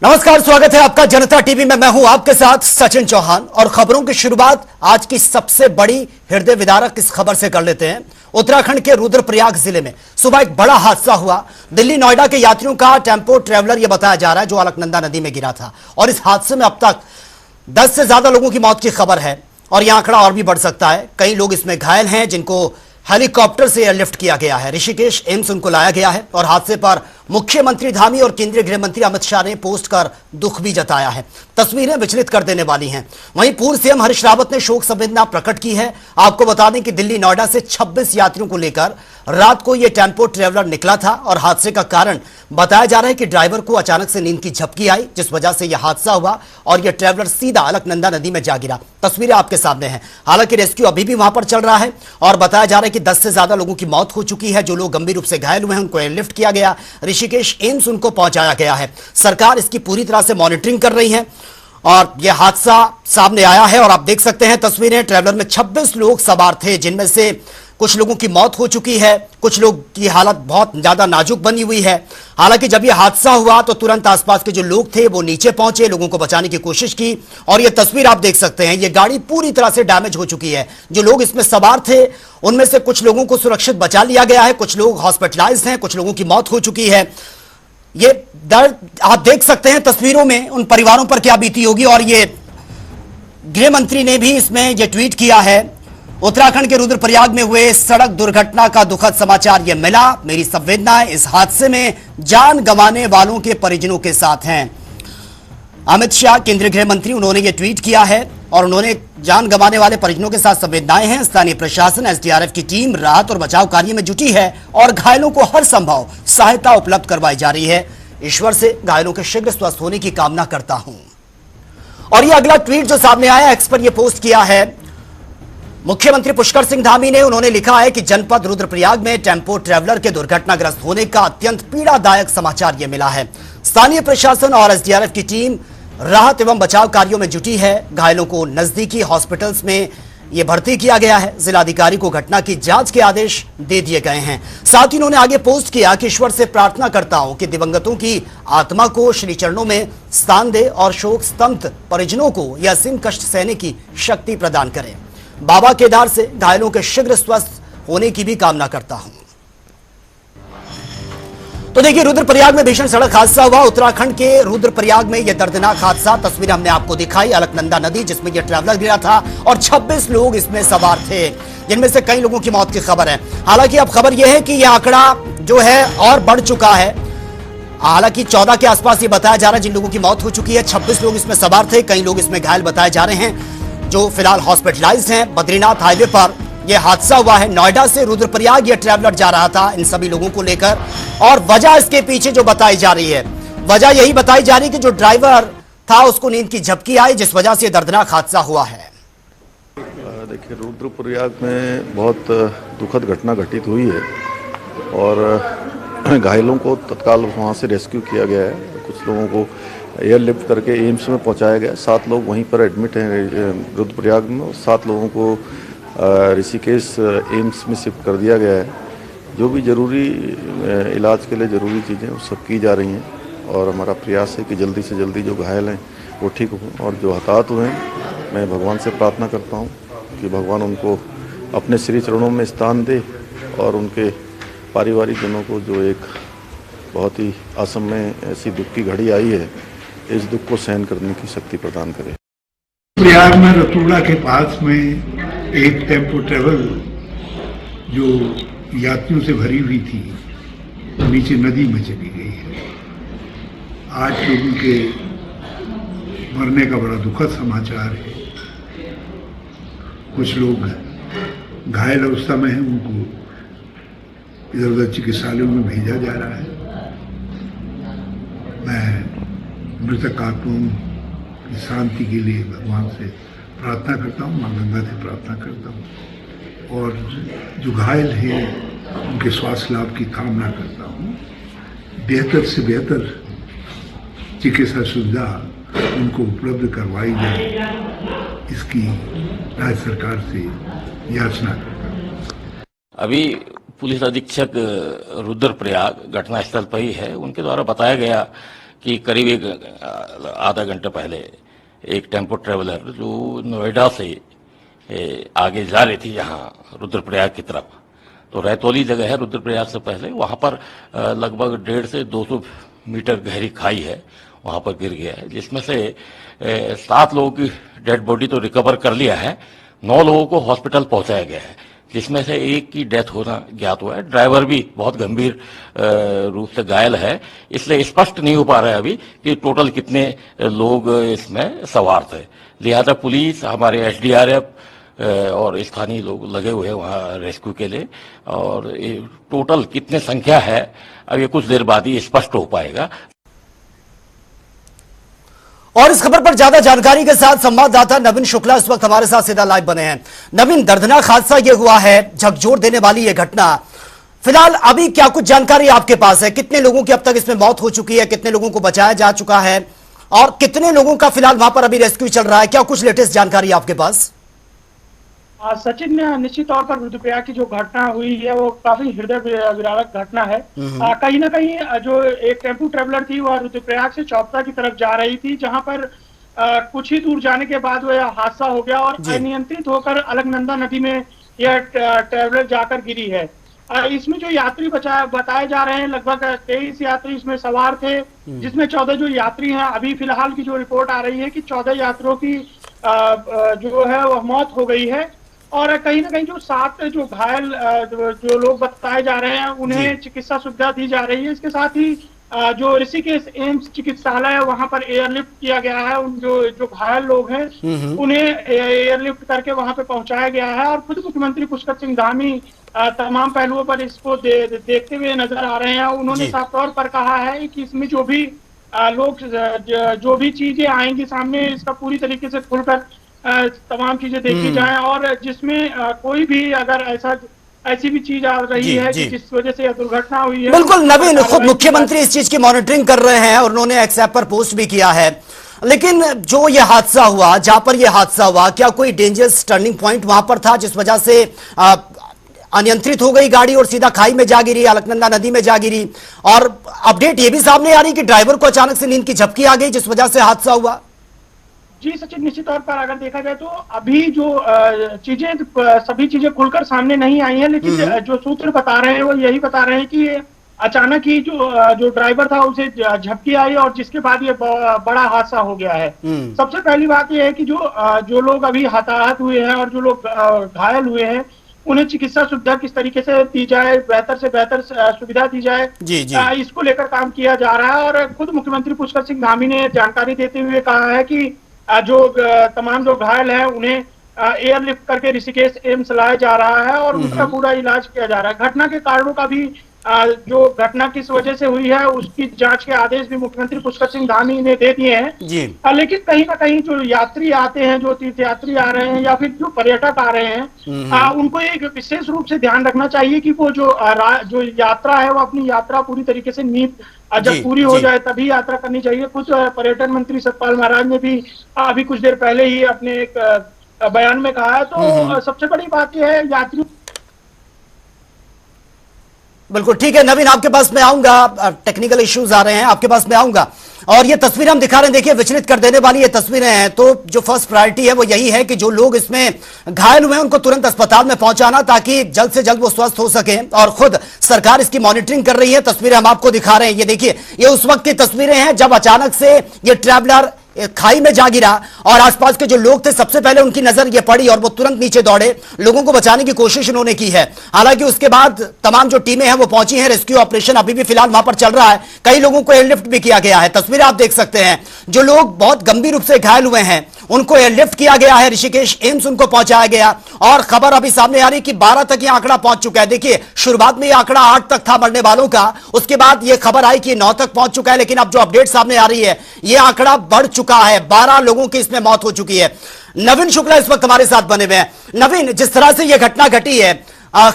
नमस्कार, स्वागत है आपका जनता टीवी में। मैं हूं आपके साथ सचिन चौहान और खबरों की शुरुआत आज की सबसे बड़ी हृदय विदारक इस खबर से कर लेते हैं। उत्तराखंड के रुद्रप्रयाग जिले में सुबह एक बड़ा हादसा हुआ। दिल्ली नोएडा के यात्रियों का टेम्पो ट्रेवलर यह बताया जा रहा है जो अलकनंदा नदी में गिरा था और इस हादसे में अब तक 10 से ज्यादा लोगों की मौत की खबर है और यह आंकड़ा और भी बढ़ सकता है। कई लोग इसमें घायल हैं जिनको हेलीकॉप्टर से एयरलिफ्ट किया गया है। ऋषिकेश एम्स उनको लाया गया है और हादसे पर मुख्यमंत्री धामी और केंद्रीय गृह मंत्री अमित शाह ने पोस्ट कर दुख भी जताया है। तस्वीरें विचलित कर देने वाली हैं। वहीं पूर्व सीएम हरीश रावत ने शोक संवेदना प्रकट की है। आपको बता दें कि दिल्ली नोएडा से 26 यात्रियों को लेकर रात को यह टेम्पो ट्रेवलर निकला था और हादसे का कारण बताया जा रहा है कि ड्राइवर को अचानक से नींद की झपकी आई जिस वजह से यह हादसा हुआ और यह ट्रेवलर सीधा अलकनंदा नदी में जा गिरा। तस्वीरें आपके सामने हैं। हालांकि रेस्क्यू अभी भी वहां पर चल रहा है और बताया जा रहा है कि 10 से ज्यादा लोगों की मौत हो चुकी है। जो लोग गंभीर रूप से घायल हुए हैं उनको एयरलिफ्ट किया गया, ऋषिकेश एम्स उनको पहुंचाया गया है। सरकार इसकी पूरी तरह से मॉनिटरिंग कर रही है और यह हादसा सामने आया है और आप देख सकते हैं तस्वीरें। ट्रैवलर में 26 लोग सवार थे जिनमें से कुछ लोगों की मौत हो चुकी है, कुछ लोग की हालत बहुत ज्यादा नाजुक बनी हुई है। हालांकि जब यह हादसा हुआ तो तुरंत आसपास के जो लोग थे वो नीचे पहुंचे, लोगों को बचाने की कोशिश की और यह तस्वीर आप देख सकते हैं। यह गाड़ी पूरी तरह से डैमेज हो चुकी है। जो लोग इसमें सवार थे उनमें से कुछ लोगों को सुरक्षित बचा लिया गया है, कुछ लोग हॉस्पिटलाइज्ड हैं, कुछ लोगों की मौत हो चुकी है। ये दर्द आप देख सकते हैं तस्वीरों में, उन परिवारों पर क्या बीती होगी। और ये गृह मंत्री ने भी इसमें यह ट्वीट किया है। उत्तराखंड के रुद्रप्रयाग में हुए सड़क दुर्घटना का दुखद समाचार यह मिला। मेरी संवेदनाएं इस हादसे में जान गंवाने वालों के परिजनों के साथ हैं। अमित शाह केंद्रीय गृह मंत्री, उन्होंने ये ट्वीट किया है और उन्होंने जान गंवाने वाले परिजनों के साथ संवेदनाएं हैं। स्थानीय प्रशासन, एसडीआरएफ की टीम राहत और बचाव कार्य में जुटी है और घायलों को हर संभव सहायता उपलब्ध करवाई जा रही है। ईश्वर से घायलों के शीघ्र स्वस्थ होने की कामना करता हूं। और ये अगला ट्वीट जो सामने आया, एक्स पर यह पोस्ट किया है मुख्यमंत्री पुष्कर सिंह धामी ने। उन्होंने लिखा है कि जनपद रुद्रप्रयाग में टेम्पो ट्रैवलर के दुर्घटनाग्रस्त होने का अत्यंत पीड़ादायक समाचार यह मिला है। स्थानीय प्रशासन और एसडीआरएफ की टीम राहत एवं बचाव कार्यों में जुटी है। घायलों को नजदीकी हॉस्पिटल्स में यह भर्ती किया गया है। जिलाधिकारी को घटना की जांच के आदेश दे दिए गए हैं। साथ ही उन्होंने आगे पोस्ट किया कि ईश्वर से प्रार्थना करता हूं कि दिवंगतों की आत्मा को श्री चरणों में स्थान दे और शोक स्तब्ध परिजनों को यह असीम कष्ट सहने की शक्ति प्रदान करे। बाबा केदार से घायलों के शीघ्र स्वस्थ होने की भी कामना करता हूं। तो देखिए, रुद्रप्रयाग में भीषण सड़क हादसा हुआ। उत्तराखंड के रुद्रप्रयाग में यह दर्दनाक हादसा, तस्वीर हमने आपको दिखाई। अलकनंदा नदी जिसमें यह ट्रैवलर गिरा था और 26 लोग इसमें सवार थे जिनमें से कई लोगों की मौत की खबर है। हालांकि अब खबर यह है कि यह आंकड़ा जो है और बढ़ चुका है। हालांकि 14 के आसपास ये बताया जा रहा है जिन लोगों की मौत हो चुकी है। 26 लोग इसमें सवार थे, कई लोग इसमें घायल बताए जा रहे हैं जो फिलहाल हॉस्पिटलाइज्ड हैं। बद्रीनाथ हाईवे पर यह हादसा हुआ है। नोएडा से रुद्रप्रयाग यह ट्रैवलर जा रहा था इन सभी लोगों को लेकर और वजह इसके पीछे जो बताई जा रही है, वजह यही बताई जा रही है कि जो ड्राइवर था उसको नींद की झपकी आई जिस वजह से दर्दनाक हादसा हुआ है। देखिए, रुद्रप्रयाग में बहुत दुखद घटना घटित हुई है और घायलों को तत्काल वहाँ से रेस्क्यू किया गया है। कुछ लोगों को एयरलिफ्ट करके एम्स में पहुंचाया गया। 7 लोग वहीं पर एडमिट हैं रुद्रप्रयाग में और 7 लोगों को ऋषिकेश एम्स में शिफ्ट कर दिया गया है। जो भी ज़रूरी इलाज के लिए ज़रूरी चीज़ें वो सब की जा रही हैं और हमारा प्रयास है कि जल्दी से जल्दी जो घायल हैं वो ठीक हों और जो हताहत हुए हैं मैं भगवान से प्रार्थना करता हूँ कि भगवान उनको अपने श्री चरणों में स्थान दे और उनके पारिवारिक जनों को जो एक बहुत ही असमय ऐसी दुख की घड़ी आई है इस दुख को सहन करने की शक्ति प्रदान करे। प्रयाग में रतूड़ा के पास में एक टेम्पो ट्रेवल जो यात्रियों से भरी हुई थी नीचे नदी में चली गई है। 8 लोगों के मरने का बड़ा दुखद समाचार है। कुछ लोग घायल अवस्था में हैं, उनको इधर उधर चिकित्सालयों में भेजा जा रहा है। मैं मृतक आत्माओं की शांति के लिए भगवान से प्रार्थना करता हूँ, माँ गंगा से प्रार्थना करता हूँ और जो घायल हैं उनके स्वास्थ्य लाभ की कामना करता हूँ। बेहतर से बेहतर चिकित्सा सुविधा उनको उपलब्ध करवाई जाए, इसकी राज्य सरकार से याचना करता हूँ। अभी पुलिस अधीक्षक रुद्रप्रयाग घटनास्थल पर ही है। उनके द्वारा बताया गया कि करीब एक आधा घंटा पहले एक टेम्पो ट्रेवलर जो नोएडा से आगे जा रही थी यहाँ रुद्रप्रयाग की तरफ, तो रैतौली जगह है रुद्रप्रयाग से पहले, वहाँ पर लगभग 150 से 200 मीटर गहरी खाई है, वहाँ पर गिर गया है, जिसमें से 7 लोगों की डेड बॉडी तो रिकवर कर लिया है, 9 लोगों को हॉस्पिटल पहुँचाया गया है, जिसमें से एक की डेथ होना ज्ञात हुआ है। ड्राइवर भी बहुत गंभीर रूप से घायल है, इसलिए स्पष्ट नहीं हो पा रहा है अभी कि टोटल कितने लोग इसमें सवार थे। लिहाजा पुलिस, हमारे एसडीआरएफ और स्थानीय लोग लगे हुए हैं वहाँ रेस्क्यू के लिए, और टोटल कितने संख्या है अब ये कुछ देर बाद ही स्पष्ट हो पाएगा। और इस खबर पर ज्यादा जानकारी के साथ संवाददाता नवीन शुक्ला इस वक्त हमारे साथ सीधा लाइव बने हैं। नवीन, दर्दनाक हादसा यह हुआ है, झकझोर देने वाली यह घटना, फिलहाल अभी क्या कुछ जानकारी आपके पास है? कितने लोगों की अब तक इसमें मौत हो चुकी है, कितने लोगों को बचाया जा चुका है और कितने लोगों का फिलहाल वहां पर अभी रेस्क्यू चल रहा है? क्या कुछ लेटेस्ट जानकारी आपके पास? सचिन, निश्चित तौर पर रुद्रप्रयाग की जो घटना हुई है वो काफी हृदय विदारक घटना है। कहीं ना कहीं जो एक टेम्पो ट्रेवलर थी वह रुद्रप्रयाग से चौपता की तरफ जा रही थी, जहां पर कुछ ही दूर जाने के बाद वह हादसा हो गया और अनियंत्रित होकर अलकनंदा नदी में यह ट्रेवलर जाकर गिरी है। इसमें जो यात्री बताए जा रहे हैं, लगभग 23 यात्री इसमें सवार थे, जिसमें 14 जो यात्री हैं, अभी फिलहाल की जो रिपोर्ट आ रही है कि 14 यात्रियों की जो है वह मौत हो गई है, और कहीं ना कहीं जो 7 जो घायल जो लोग बताए जा रहे हैं उन्हें चिकित्सा सुविधा दी जा रही है। इसके साथ ही जो ऋषिकेश एम्स चिकित्सालय है वहां पर एयरलिफ्ट किया गया है, उन जो घायल लोग हैं उन्हें एयरलिफ्ट करके वहां पे पहुंचाया गया है, और खुद मुख्यमंत्री पुष्कर सिंह धामी तमाम पहलुओं पर इसको देखते हुए नजर आ रहे हैं। उन्होंने साफ तौर पर कहा है कि इसमें जो भी लोग जो भी चीजें आएंगी सामने, इसका पूरी तरीके से खुलकर तमाम चीजें देखी जाएं, और जिसमें कोई भी अगर ऐसी भी चीज आ रही है कि जिस वजह से यह दुर्घटना हुई है। बिल्कुल नवीन, खुद मुख्यमंत्री इस चीज की मॉनिटरिंग कर रहे हैं और उन्होंने एक्स ऐप पर पोस्ट भी किया है, लेकिन जो ये हादसा हुआ, जहां पर यह हादसा हुआ, क्या कोई डेंजरस टर्निंग पॉइंट वहां पर था जिस वजह से अनियंत्रित हो गई गाड़ी और सीधा खाई में जा गिरी, अलकनंदा नदी में जा गिरी? और अपडेट ये भी सामने आ रही कि ड्राइवर को अचानक से नींद की झपकी आ गई जिस वजह से हादसा हुआ? जी सचिन, निश्चित तौर पर अगर देखा जाए तो अभी जो सभी चीजें खुलकर सामने नहीं आई हैं, लेकिन जो सूत्र बता रहे हैं वो यही बता रहे हैं कि अचानक ही जो ड्राइवर था उसे झपकी आई और जिसके बाद ये बड़ा हादसा हो गया है। सबसे पहली बात यह है कि जो लोग अभी हताहत हुए हैं और जो लोग घायल हुए हैं उन्हें चिकित्सा सुविधा किस तरीके से दी जाए, बेहतर से बेहतर सुविधा दी जाए, इसको लेकर काम किया जा रहा है। और खुद मुख्यमंत्री पुष्कर सिंह धामी ने जानकारी देते हुए कहा है कि जो तमाम जो घायल हैं उन्हें एयरलिफ्ट करके ऋषिकेश एम्स लाया जा रहा है और उनका पूरा इलाज किया जा रहा है। घटना के कारणों का भी जो घटना किस वजह से हुई है उसकी जांच के आदेश भी मुख्यमंत्री पुष्कर सिंह धामी ने दे दिए हैं। लेकिन कहीं ना कहीं जो यात्री आते हैं, जो तीर्थयात्री आ रहे हैं या फिर जो पर्यटक आ रहे हैं, उनको एक विशेष रूप से ध्यान रखना चाहिए कि वो जो यात्रा है वो अपनी यात्रा पूरी तरीके से जब पूरी हो जाए तभी यात्रा करनी चाहिए। कुछ पर्यटन मंत्री सतपाल महाराज ने भी अभी कुछ देर पहले ही अपने एक बयान में कहा है। तो सबसे बड़ी बात यह है यात्रियों। बिल्कुल ठीक है नवीन, आपके पास मैं आऊंगा, टेक्निकल इश्यूज आ रहे हैं, आपके पास मैं आऊंगा। और ये तस्वीरें हम दिखा रहे हैं, देखिए विचलित कर देने वाली ये तस्वीरें हैं। तो जो फर्स्ट प्रायोरिटी है वो यही है कि जो लोग इसमें घायल हुए हैं उनको तुरंत अस्पताल में पहुंचाना ताकि जल्द से जल्द वो स्वस्थ हो सके, और खुद सरकार इसकी मॉनिटरिंग कर रही है। तस्वीरें हम आपको दिखा रहे हैं, ये देखिए, ये उस वक्त की तस्वीरें हैं जब अचानक से ये ट्रैवलर खाई में जा गिरा और आसपास के जो लोग थे सबसे पहले उनकी नजर ये पड़ी और वो तुरंत नीचे दौड़े, लोगों को बचाने की कोशिश उन्होंने की है। हालांकि उसके बाद तमाम जो टीमें हैं वो पहुंची हैं, रेस्क्यू ऑपरेशन अभी भी फिलहाल वहां पर चल रहा है, कई लोगों को एयरलिफ्ट भी किया गया है। तस्वीरें आप देख सकते हैं, जो लोग बहुत गंभीर रूप से घायल हुए हैं उनको एयरलिफ्ट किया गया है, ऋषिकेश एम्स उनको पहुंचाया गया, और खबर अभी सामने आ रही कि 12 तक यह आंकड़ा पहुंच चुका है। देखिए शुरुआत में यह आंकड़ा 8 तक था मरने वालों का, उसके बाद यह खबर आई कि 9 तक पहुंच चुका है, लेकिन अब जो अपडेट सामने आ रही है यह आंकड़ा बढ़ चुका है, 12 लोगों की इसमें मौत हो चुकी है। नवीन शुक्ला इस वक्त हमारे साथ बने हुए हैं। नवीन, जिस तरह से यह घटना घटी है,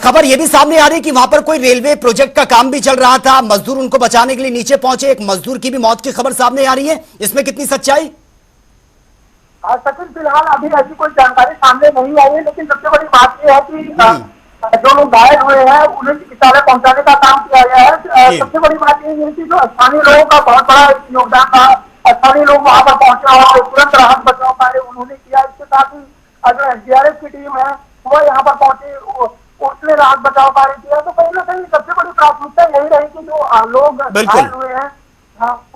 खबर यह भी सामने आ रही कि वहां पर कोई रेलवे प्रोजेक्ट का काम भी चल रहा था, मजदूर उनको बचाने के लिए नीचे पहुंचे, एक मजदूर की भी मौत की खबर सामने आ रही है, इसमें कितनी सच्चाई? सचिन, फिलहाल अभी ऐसी कोई जानकारी सामने नहीं आई है, लेकिन सबसे बड़ी बात यह है कि जो लोग घायल हुए हैं उन्हें चिकित्सालय पहुंचाने का काम किया गया है। जी। सबसे बड़ी बात ये है कि जो स्थानीय लोगों का बहुत बड़ा योगदान था, स्थानीय लोग वहां पर पहुंचे और तुरंत राहत बचाव कार्य उन्होंने किया। इसके साथ ही जो एसडीआरएफ की टीम है वो यहाँ पर पहुंची, उसने राहत बचाव कार्य किया। तो कहीं ना कहीं सबसे बड़ी प्राथमिकता यही रही कि जो लोग बिल्कुल। घायल हुए हैं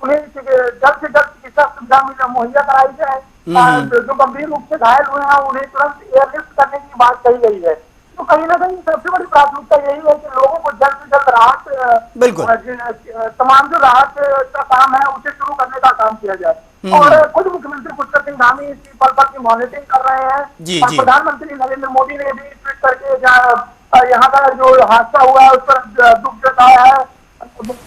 उन्हें जल्द से जल्द चिकित्सा सुविधा मुहैया कराई जाए। जो गंभीर रूप से घायल हुए हैं उन्हें तुरंत एयरलिफ्ट करने की बात कही गई है। तो कहीं ना कहीं सबसे बड़ी प्राथमिकता यही है कि लोगों को जल्द से जल्द राहत, बिल्कुल। तमाम जो राहत का काम है उसे शुरू करने का काम किया जाए। और खुद मुख्यमंत्री पुष्कर सिंह धामी इसी पल पर की मॉनिटरिंग कर रहे हैं। जी, और जी। प्रधानमंत्री नरेंद्र मोदी ने भी ट्वीट करके यहाँ का जो हादसा हुआ है उस पर दुख जताया है।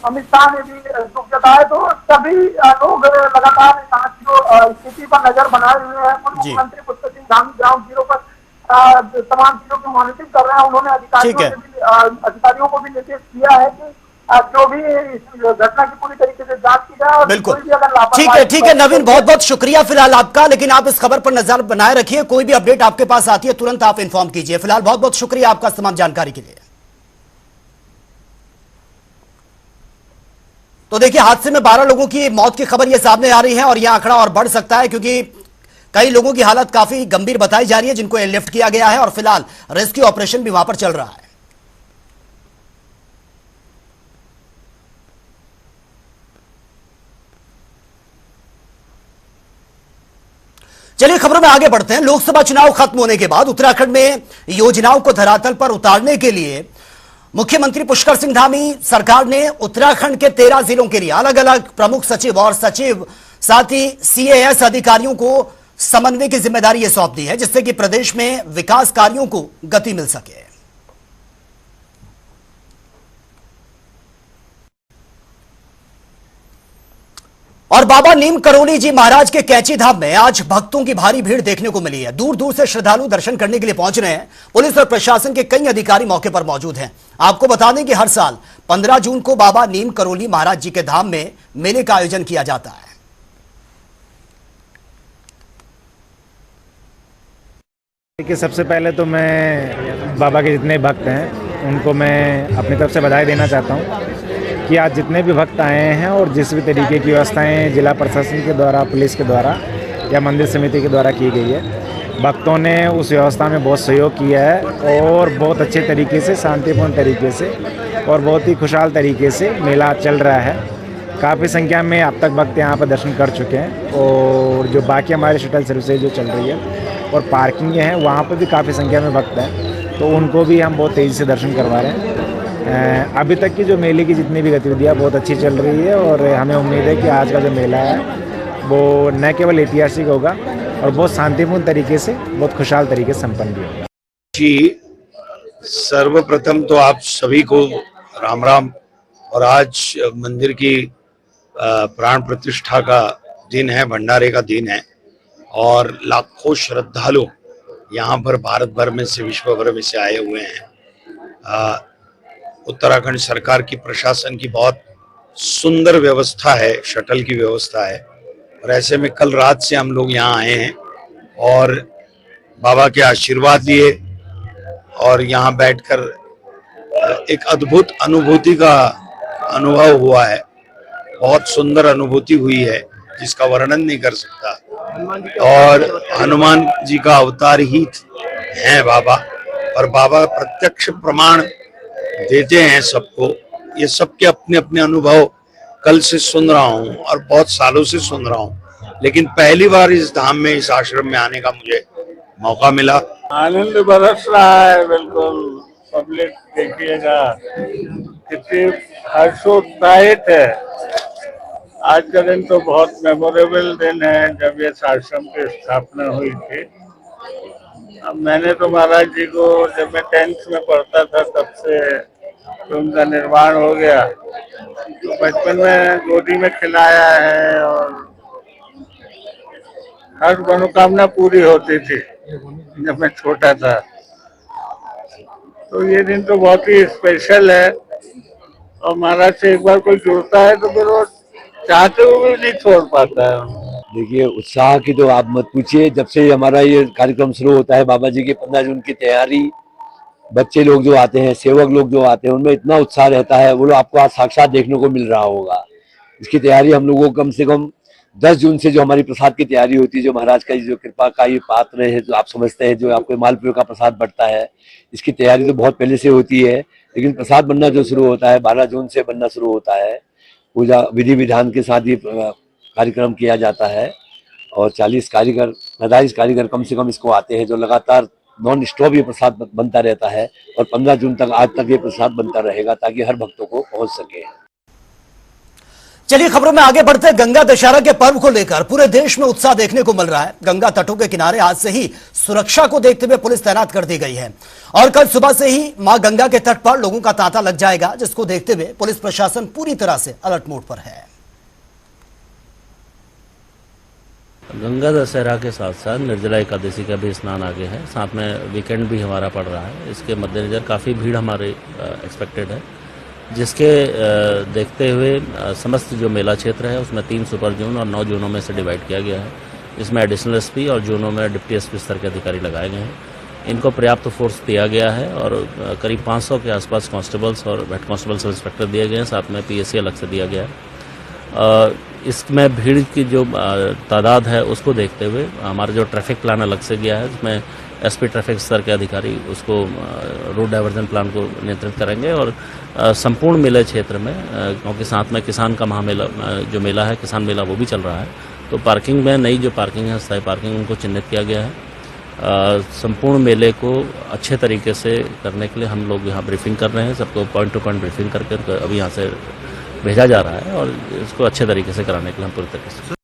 अमित शाह ने भी दुख जताया। तो सभी लोग लगातार यहाँ की जो स्थिति पर नजर बनाए हुए हैं। खुद मुख्यमंत्री पुष्कर सिंह धामी ग्राउंड जीरो पर तमाम चीजों की मॉनिटरिंग कर रहे हैं। उन्होंने अधिकारियों को भी निर्देश दिया है कि जो भी इस घटना की पूरी तरीके से जांच की जाए। और बिल्कुल, कोई भी अगर ठीक है नवीन, बहुत बहुत शुक्रिया फिलहाल आपका। लेकिन आप इस खबर पर नजर बनाए रखिए, कोई भी अपडेट आपके पास आती है तुरंत आप इन्फॉर्म कीजिए। फिलहाल बहुत बहुत शुक्रिया आपका तमाम जानकारी के लिए। तो देखिए, हादसे में 12 लोगों की मौत की खबर यह सामने आ रही है और यह आंकड़ा और बढ़ सकता है क्योंकि कई लोगों की हालत काफी गंभीर बताई जा रही है जिनको एयरलिफ्ट किया गया है और फिलहाल रेस्क्यू ऑपरेशन भी वहां पर चल रहा है। चलिए खबरों में आगे बढ़ते हैं। लोकसभा चुनाव खत्म होने के बाद उत्तराखंड में योजनाओं को धरातल पर उतारने के लिए मुख्यमंत्री पुष्कर सिंह धामी सरकार ने उत्तराखंड के 13 जिलों के लिए अलग अलग प्रमुख सचिव और सचिव साथ ही सीएएस अधिकारियों को समन्वय की जिम्मेदारी यह सौंप दी है जिससे कि प्रदेश में विकास कार्यों को गति मिल सके। और बाबा नीम करोली जी महाराज के कैंची धाम में आज भक्तों की भारी भीड़ देखने को मिली है। दूर दूर से श्रद्धालु दर्शन करने के लिए पहुंच रहे हैं। पुलिस और प्रशासन के कई अधिकारी मौके पर मौजूद हैं। आपको बता दें कि हर साल 15 जून को बाबा नीम करोली महाराज जी के धाम में मेले का आयोजन किया जाता है। देखिए, सबसे पहले तो मैं बाबा के जितने भक्त हैं उनको मैं अपनी तरफ से बधाई देना चाहता हूं कि आज जितने भी भक्त आए हैं और जिस भी तरीके की व्यवस्थाएं जिला प्रशासन के द्वारा, पुलिस के द्वारा या मंदिर समिति के द्वारा की गई है, भक्तों ने उस व्यवस्था में बहुत सहयोग किया है और बहुत अच्छे तरीके से, शांतिपूर्ण तरीके से और बहुत ही खुशहाल तरीके से मेला चल रहा है। काफ़ी संख्या में अब तक भक्त यहाँ पर दर्शन कर चुके हैं और जो बाकी हमारे शटल सर्विसेज जो चल रही है और पार्किंग हैं वहाँ पर भी काफ़ी संख्या में भक्त हैं, तो उनको भी हम बहुत तेज़ी से दर्शन करवा रहे हैं। अभी तक की जो मेले की जितनी भी गतिविधियाँ बहुत अच्छी चल रही है और हमें उम्मीद है कि आज का जो मेला है वो न केवल ऐतिहासिक होगा और बहुत शांतिपूर्ण तरीके से, बहुत खुशहाल तरीके से संपन्न भी होगा। जी, सर्वप्रथम तो आप सभी को राम राम। और आज मंदिर की प्राण प्रतिष्ठा का दिन है, भंडारे का दिन है और लाखों श्रद्धालु यहाँ पर भारत भर में से, विश्व भर में से आए हुए हैं। उत्तराखंड सरकार की, प्रशासन की बहुत सुंदर व्यवस्था है, शटल की व्यवस्था है और ऐसे में कल रात से हम लोग यहाँ आए हैं और बाबा के आशीर्वाद लिए और यहाँ बैठकर एक अद्भुत अनुभूति का अनुभव हुआ है। बहुत सुंदर अनुभूति हुई है जिसका वर्णन नहीं कर सकता। और हनुमान जी का अवतार ही है बाबा और बाबा प्रत्यक्ष प्रमाण देते हैं सबको। ये सबके अपने अपने अनुभव कल से सुन रहा हूँ और बहुत सालों से सुन रहा हूँ, लेकिन पहली बार इस धाम में, इस आश्रम में आने का मुझे मौका मिला। आनंद बरस रहा है, बिल्कुल पब्लिक देखिएगा कितनी हर्षोत्साहित है। आज का दिन तो बहुत मेमोरेबल दिन है जब ये आश्रम की स्थापना हुई थी। अब मैंने तो महाराज जी को जब मैं 10th में पढ़ता था तब से तो उनका निर्माण हो गया, तो बचपन में गोदी में खिलाया है और हर मनोकामना पूरी होती थी जब मैं छोटा था। तो ये दिन तो बहुत ही स्पेशल है और महाराज से एक बार कोई जुड़ता है तो फिर वो चाहते हुए भी नहीं छोड़ पाता है। देखिए, उत्साह की तो आप मत पूछिए। जब से हमारा ये कार्यक्रम शुरू होता है, बाबा जी के 15 जून की तैयारी बच्चे लोग जो आते हैं, सेवक लोग जो आते हैं, उनमें इतना उत्साह रहता है, वो लोग आपको आज साक्षात देखने को मिल रहा होगा। इसकी तैयारी हम लोगों को कम से कम 10 जून से जो हमारी प्रसाद की तैयारी होती है, जो महाराज का जो कृपा का ये पात्र है, जो आप समझते हैं, जो आपको मालपुए का प्रसाद बढ़ता है, इसकी तैयारी तो बहुत पहले से होती है। लेकिन प्रसाद बनना जो शुरू होता है 12 जून से बनना शुरू होता है। पूजा विधि विधान के साथ ये कार्यक्रम किया जाता है और 40 कारीगर 45 कारीगर कम से कम इसको आते हैं, जो लगातार नॉन स्टॉप ये प्रसाद बनता रहता है और 15 जून तक आज तक ये प्रसाद बनता रहेगा ताकि हर भक्तों को पहुंच सके। चलिए खबरों में आगे बढ़ते हैं। गंगा दशहरा के पर्व को लेकर पूरे देश में उत्साह देखने को मिल रहा है। गंगा तटों के किनारे आज से ही सुरक्षा को देखते हुए पुलिस तैनात कर दी गई है और कल सुबह से ही मां गंगा के तट पर लोगों का तांता लग जाएगा, जिसको देखते हुए पुलिस प्रशासन पूरी तरह से अलर्ट मोड पर है। गंगा दशहरा के साथ साथ निर्जला एकादशी का भी स्नान आगे है, साथ में वीकेंड भी हमारा पड़ रहा है। इसके मद्देनजर काफ़ी भीड़ हमारे एक्सपेक्टेड है, जिसके देखते हुए समस्त जो मेला क्षेत्र है उसमें 3 सुपर जोन और 9 जोनों में से डिवाइड किया गया है। इसमें एडिशनल एसपी और जोनों में डिप्टी एसपी स्तर के अधिकारी लगाए गए हैं। इनको पर्याप्त फोर्स दिया गया है और करीब 500 के आसपास कांस्टेबल्स और हेड कांस्टेबल सब इंस्पेक्टर दिए गए हैं, साथ में पीएससी अलग से दिया गया है। इसमें भीड़ की जो तादाद है उसको देखते हुए हमारा जो ट्रैफिक प्लान अलग से गया है, जिसमें एसपी ट्रैफिक स्तर के अधिकारी उसको रोड डाइवर्जन प्लान को नियंत्रित करेंगे और संपूर्ण मेले क्षेत्र में, क्योंकि साथ में किसान का महामेला जो मेला है, किसान मेला वो भी चल रहा है, तो पार्किंग में नई जो पार्किंग है, स्थायी पार्किंग, उनको चिन्हित किया गया है। संपूर्ण मेले को अच्छे तरीके से करने के लिए हम लोग यहाँ ब्रीफिंग कर रहे हैं, सबको पॉइंट टू पॉइंट ब्रीफिंग करके अभी यहाँ से भेजा जा रहा है और इसको अच्छे तरीके से कराने के लिए हम पूरी तरीके से।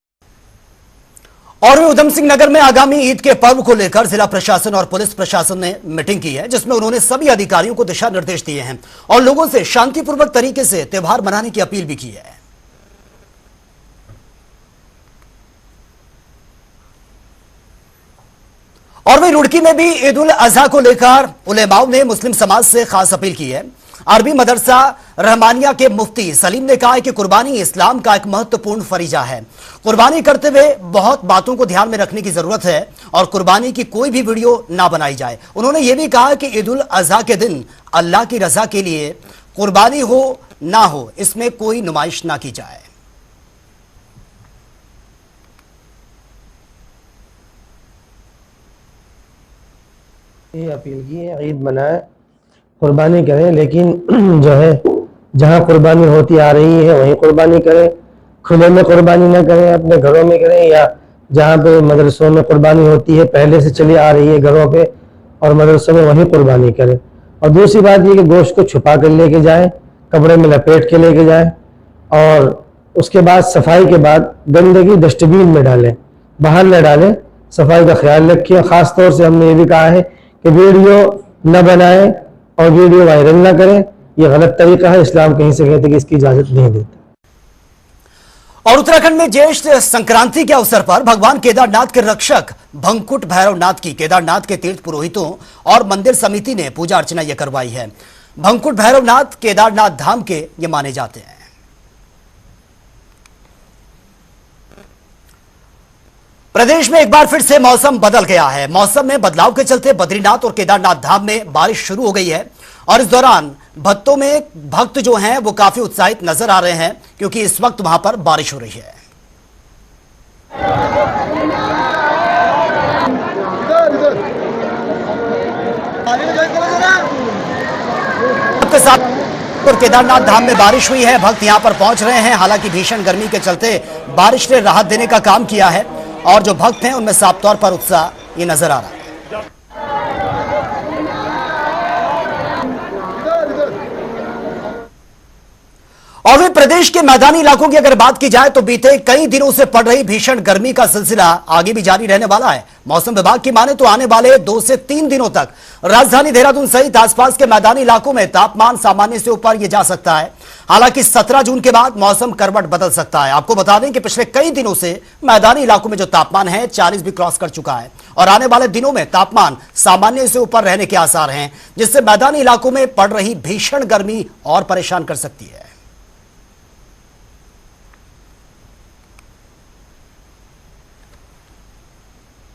और उधम सिंह नगर में आगामी ईद के पर्व को लेकर जिला प्रशासन और पुलिस प्रशासन ने मीटिंग की है, जिसमें उन्होंने सभी अधिकारियों को दिशा निर्देश दिए हैं और लोगों से शांतिपूर्वक तरीके से त्योहार मनाने की अपील भी की है। और वहीं रुड़की में भी ईद उल अजहा को लेकर उलेमाओं ने मुस्लिम समाज से खास अपील की है। अरबी मदरसा रहमानिया के मुफ्ती सलीम ने कहा है कि कुर्बानी इस्लाम का एक महत्वपूर्ण फरीजा है। कुर्बानी करते हुए बहुत बातों को ध्यान में रखने की जरूरत है और कुर्बानी की कोई भी वीडियो ना बनाई जाए। उन्होंने यह भी कहा कि ईद उल अजहा के दिन अल्लाह की रजा के लिए कुर्बानी हो ना हो, इसमें कोई नुमाइश ना की जाए। ये अपील की है, ईद मनाएं, कुर्बानी करें, लेकिन जो है जहाँ कुर्बानी होती आ रही है वहीं कुर्बानी करें। खुले में कुर्बानी ना करें, अपने घरों में करें, या जहाँ पे मदरसों में कुर्बानी होती है पहले से चली आ रही है घरों पे और मदरसों में वहीं कुर्बानी करें। और दूसरी बात ये कि गोश्त को छुपा कर लेके जाएं, कपड़े में लपेट के लेके जाएं और उसके बाद सफाई के बाद गंदगी डस्टबिन में डालें, बाहर न डालें। सफाई का ख्याल रखिए। खास तौर से हमने ये भी कहा है कि वीडियो न बनाएं और वीडियो वायरल ना करें, यह गलत तरीका है। इस्लाम कहीं से कहते कि इसकी इजाजत नहीं देता। और उत्तराखंड में ज्येष्ठ संक्रांति के अवसर पर भगवान केदारनाथ के रक्षक भंकुट भैरवनाथ की केदारनाथ के तीर्थ पुरोहितों और मंदिर समिति ने पूजा अर्चना यह करवाई है। भंकुट भैरवनाथ केदारनाथ धाम के ये माने जाते हैं। प्रदेश में एक बार फिर से मौसम बदल गया है। मौसम में बदलाव के चलते बद्रीनाथ और केदारनाथ धाम में बारिश शुरू हो गई है और इस दौरान भक्तों में भक्त जो हैं वो काफी उत्साहित नजर आ रहे हैं, क्योंकि इस वक्त वहां पर बारिश हो रही है। के साथ और केदारनाथ धाम में बारिश हुई है, भक्त यहां पर पहुंच रहे हैं। हालांकि भीषण गर्मी के चलते बारिश ने राहत देने का काम किया है और जो भक्त हैं उनमें साफ तौर पर उत्साह ये नजर आ रहा है। और वे प्रदेश के मैदानी इलाकों की अगर बात की जाए तो बीते कई दिनों से पड़ रही भीषण गर्मी का सिलसिला आगे भी जारी रहने वाला है। मौसम विभाग की माने तो आने वाले 2 से 3 दिनों तक राजधानी देहरादून सहित आसपास के मैदानी इलाकों में तापमान सामान्य से ऊपर ये जा सकता है। हालांकि 17 जून के बाद मौसम करवट बदल सकता है। आपको बता दें कि पिछले कई दिनों से मैदानी इलाकों में जो तापमान है 40 भी क्रॉस कर चुका है और आने वाले दिनों में तापमान सामान्य से ऊपर रहने के आसार हैं, जिससे मैदानी इलाकों में पड़ रही भीषण गर्मी और परेशान कर सकती है।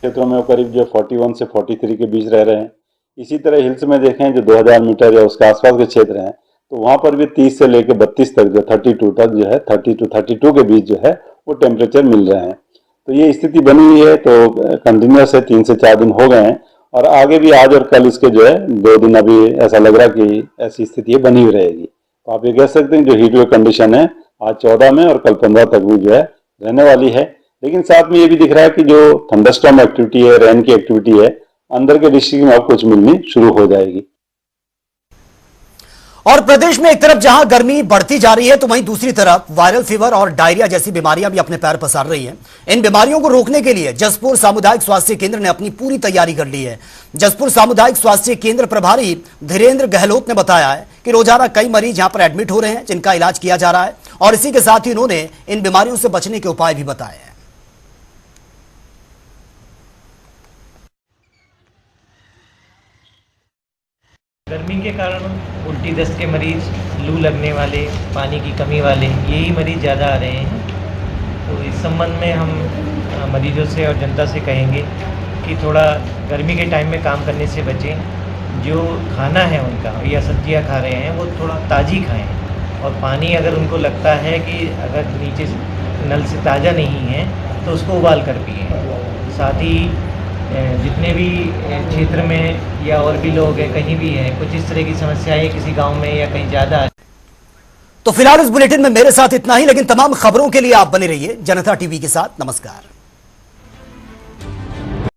क्षेत्रों में करीब जो 41 से 43 के बीच रह रहे हैं, इसी तरह हिल्स में देखें जो 2000 मीटर या उसके आसपास के क्षेत्र हैं, तो वहां पर भी 30 से लेकर 32 तक, जो 32 तक जो है, 30 to 32 के बीच जो है वो टेम्परेचर मिल रहे हैं। तो ये स्थिति बनी हुई है, तो कंटिन्यूस है, 3 से 4 दिन हो गए हैं और आगे भी आज और कल इसके जो है 2 दिन अभी ऐसा लग रहा है कि ऐसी स्थिति बनी हुई रहेगी। तो आप ये कह सकते हैं जो हीट वेव कंडीशन है आज 14 में और कल 15 तक भी जो है रहने वाली है। लेकिन साथ में ये भी दिख रहा है कि जो थंडरस्टॉर्म एक्टिविटी है, रेन की एक्टिविटी है, अंदर के डिस्ट्रिक्ट में अब कुछ मिलनी शुरू हो जाएगी। और प्रदेश में एक तरफ जहां गर्मी बढ़ती जा रही है, तो वहीं दूसरी तरफ वायरल फीवर और डायरिया जैसी बीमारियां भी अपने पैर पसार रही हैं। इन बीमारियों को रोकने के लिए जसपुर सामुदायिक स्वास्थ्य केंद्र ने अपनी पूरी तैयारी कर ली है। जसपुर सामुदायिक स्वास्थ्य केंद्र प्रभारी धीरेन्द्र गहलोत ने बताया है कि रोजाना कई मरीज यहां पर एडमिट हो रहे हैं, जिनका इलाज किया जा रहा है और इसी के साथ ही उन्होंने इन बीमारियों से बचने के उपाय भी बताए हैं। गर्मी के कारण उल्टी दस्त के मरीज, लू लगने वाले, पानी की कमी वाले, यही मरीज ज़्यादा आ रहे हैं। तो इस संबंध में हम मरीजों से और जनता से कहेंगे कि थोड़ा गर्मी के टाइम में काम करने से बचें। जो खाना है उनका या सब्जियां खा रहे हैं वो थोड़ा ताज़ी खाएं और पानी अगर उनको लगता है कि अगर नीचे नल से ताज़ा नहीं है तो उसको उबाल कर पिएं। साथ ही जितने भी क्षेत्र में या और भी लोग हैं, कहीं भी हैं, कुछ इस तरह की समस्याएं किसी गांव में या कहीं ज़्यादा। तो फिलहाल इस बुलेटिन में मेरे साथ इतना ही, लेकिन तमाम खबरों के लिए आप बने रहिए जनता टीवी के साथ। नमस्कार।